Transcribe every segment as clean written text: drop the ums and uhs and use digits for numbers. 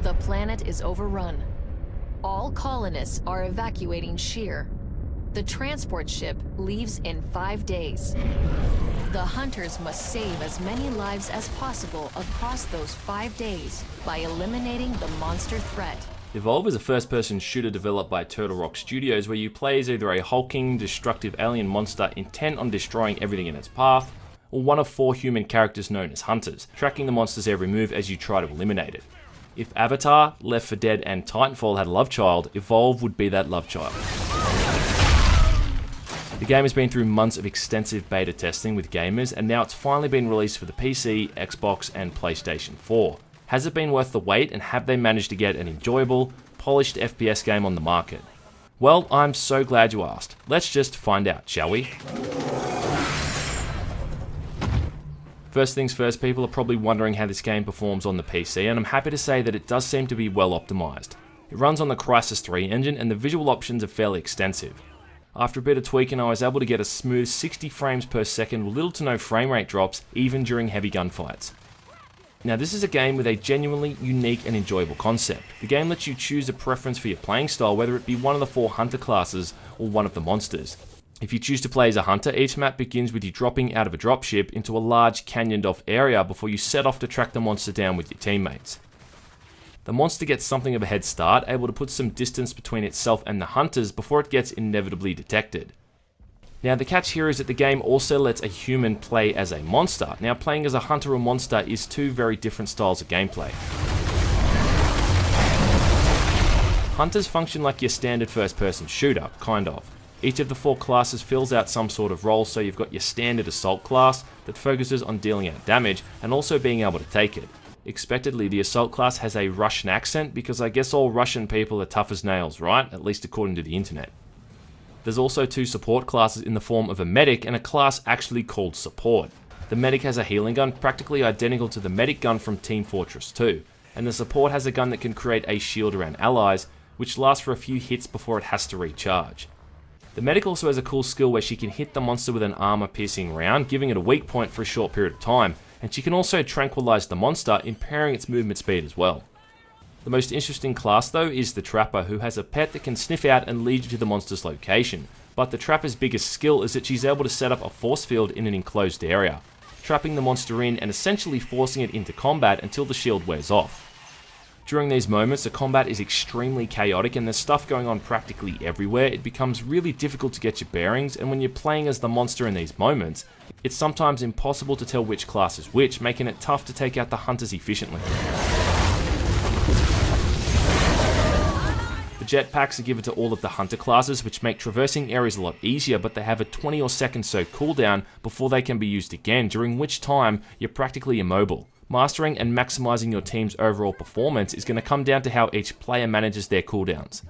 The planet is overrun. All colonists are evacuating Sheer. The transport ship leaves in 5 days. The hunters must save as many lives as possible across those 5 days by eliminating the monster threat. Evolve is a first-person shooter developed by Turtle Rock Studios where you play as either a hulking, destructive alien monster intent on destroying everything in its path, or one of 4 human characters known as hunters, tracking the monster's every move as you try to eliminate it. If Avatar, Left 4 Dead, and Titanfall had a love child, Evolve would be that love child. The game has been through months of extensive beta testing with gamers, and now it's finally been released for the PC, Xbox, and PlayStation 4. Has it been worth the wait, and have they managed to get an enjoyable, polished FPS game on the market? Well, I'm so glad you asked. Let's just find out, shall we? First things first, people are probably wondering how this game performs on the PC, and I'm happy to say that it does seem to be well optimized. It runs on the Crysis 3 engine, and the visual options are fairly extensive. After a bit of tweaking, I was able to get a smooth 60 frames per second with little to no frame rate drops, even during heavy gunfights. Now this is a game with a genuinely unique and enjoyable concept. The game lets you choose a preference for your playing style, whether it be one of the 4 hunter classes or one of the monsters. If you choose to play as a hunter, each map begins with you dropping out of a dropship into a large canyoned off area before you set off to track the monster down with your teammates. The monster gets something of a head start, able to put some distance between itself and the hunters before it gets inevitably detected. Now the catch here is that the game also lets a human play as a monster. Now playing as a hunter or monster is 2 very different styles of gameplay. Hunters function like your standard first-person shooter, kind of. Each of the 4 classes fills out some sort of role, so you've got your standard assault class that focuses on dealing out damage and also being able to take it. Expectedly, the assault class has a Russian accent because I guess all Russian people are tough as nails, right? At least according to the internet. There's also 2 support classes in the form of a medic and a class actually called support. The medic has a healing gun practically identical to the medic gun from Team Fortress 2, and the support has a gun that can create a shield around allies, which lasts for a few hits before it has to recharge. The medic also has a cool skill where she can hit the monster with an armor-piercing round, giving it a weak point for a short period of time, and she can also tranquilize the monster, impairing its movement speed as well. The most interesting class though is the Trapper, who has a pet that can sniff out and lead you to the monster's location, but the Trapper's biggest skill is that she's able to set up a force field in an enclosed area, trapping the monster in and essentially forcing it into combat until the shield wears off. During these moments, the combat is extremely chaotic and there's stuff going on practically everywhere. It becomes really difficult to get your bearings, and when you're playing as the monster in these moments, it's sometimes impossible to tell which class is which, making it tough to take out the hunters efficiently. The jetpacks are given to all of the hunter classes, which make traversing areas a lot easier, but they have a 20 or second so cooldown before they can be used again, during which time you're practically immobile. Mastering and maximizing your team's overall performance is going to come down to how each player manages their cooldowns.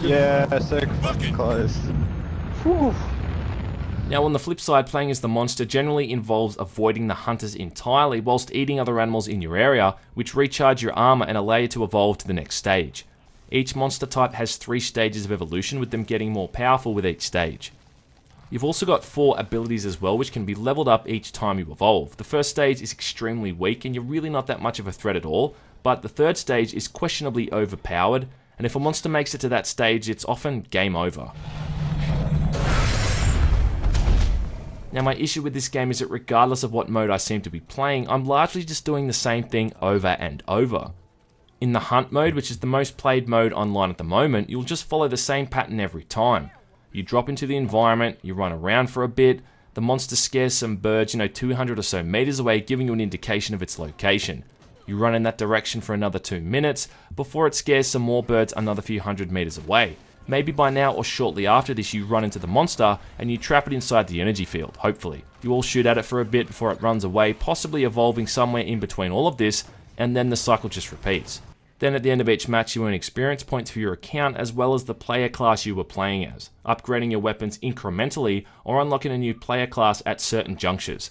Yeah, sick. Close. Whew. Now on the flip side, playing as the monster generally involves avoiding the hunters entirely whilst eating other animals in your area, which recharge your armor and allow you to evolve to the next stage. Each monster type has 3 stages of evolution, with them getting more powerful with each stage. You've also got 4 abilities as well, which can be leveled up each time you evolve. The first stage is extremely weak and you're really not that much of a threat at all, but the 3rd stage is questionably overpowered, and if a monster makes it to that stage, it's often game over. Now my issue with this game is that regardless of what mode I seem to be playing, I'm largely just doing the same thing over and over. In the hunt mode, which is the most played mode online at the moment, you'll just follow the same pattern every time. You drop into the environment, you run around for a bit, the monster scares some birds 200 or so meters away, giving you an indication of its location. You run in that direction for another 2 minutes, before it scares some more birds another few hundred meters away. Maybe by now or shortly after this you run into the monster and you trap it inside the energy field, hopefully. You all shoot at it for a bit before it runs away, possibly evolving somewhere in between all of this, and then the cycle just repeats. Then at the end of each match you earn experience points for your account as well as the player class you were playing as, upgrading your weapons incrementally or unlocking a new player class at certain junctures.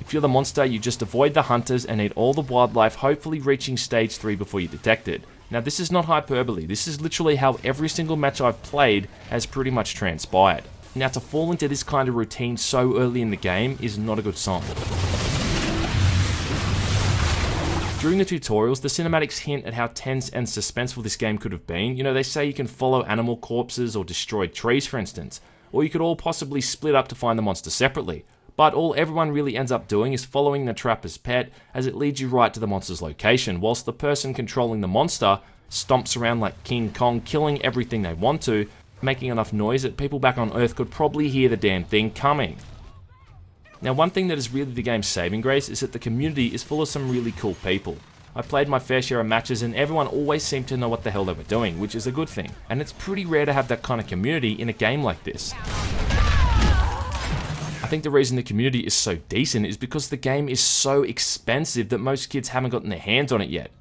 If you're the monster, you just avoid the hunters and eat all the wildlife, hopefully reaching stage 3 before you detect it. Now this is not hyperbole, this is literally how every single match I've played has pretty much transpired. Now to fall into this kind of routine so early in the game is not a good sign. During the tutorials, the cinematics hint at how tense and suspenseful this game could have been. You know, they say you can follow animal corpses or destroyed trees, for instance, or you could all possibly split up to find the monster separately. But all everyone really ends up doing is following the trapper's pet as it leads you right to the monster's location, whilst the person controlling the monster stomps around like King Kong, killing everything they want to, making enough noise that people back on Earth could probably hear the damn thing coming. Now, one thing that is really the game's saving grace is that the community is full of some really cool people. I played my fair share of matches and everyone always seemed to know what the hell they were doing, which is a good thing. And it's pretty rare to have that kind of community in a game like this. I think the reason the community is so decent is because the game is so expensive that most kids haven't gotten their hands on it yet.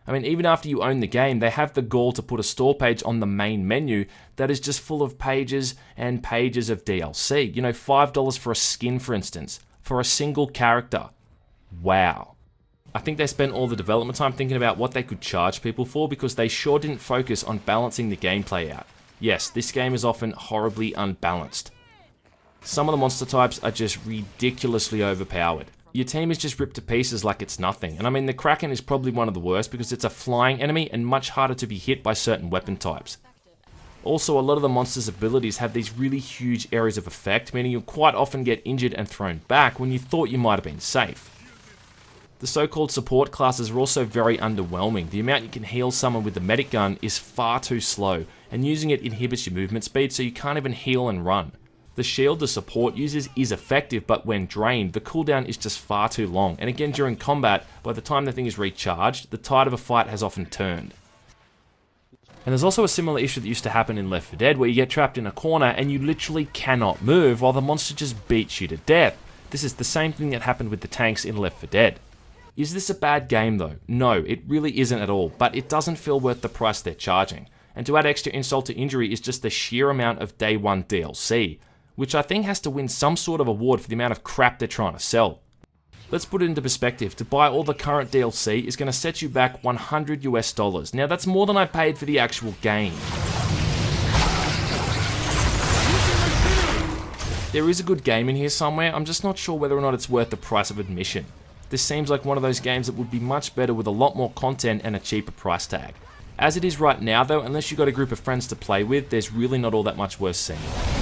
I mean, even after you own the game, they have the gall to put a store page on the main menu that is just full of pages and pages of DLC. You know, $5 for a skin, for instance, for a single character. Wow. I think they spent all the development time thinking about what they could charge people for because they sure didn't focus on balancing the gameplay out. Yes, this game is often horribly unbalanced. Some of the monster types are just ridiculously overpowered. Your team is just ripped to pieces like it's nothing, and I mean the kraken is probably one of the worst because it's a flying enemy and much harder to be hit by certain weapon types. Also, a lot of the monster's abilities have these really huge areas of effect, meaning you'll quite often get injured and thrown back when you thought you might have been safe. The so-called support classes are also very underwhelming. The amount you can heal someone with the medic gun is far too slow, and using it inhibits your movement speed so you can't even heal and run. The shield the support uses is effective, but when drained, the cooldown is just far too long, and again during combat, by the time the thing is recharged, the tide of a fight has often turned. And there's also a similar issue that used to happen in Left 4 Dead, where you get trapped in a corner and you literally cannot move while the monster just beats you to death. This is the same thing that happened with the tanks in Left 4 Dead. Is this a bad game though? No, it really isn't at all, but it doesn't feel worth the price they're charging. And to add extra insult to injury is just the sheer amount of day one DLC, which I think has to win some sort of award for the amount of crap they're trying to sell. Let's put it into perspective. To buy all the current DLC is going to set you back $100 US. Now that's more than I paid for the actual game. There is a good game in here somewhere, I'm just not sure whether or not it's worth the price of admission. This seems like one of those games that would be much better with a lot more content and a cheaper price tag. As it is right now though, unless you've got a group of friends to play with, there's really not all that much worth seeing.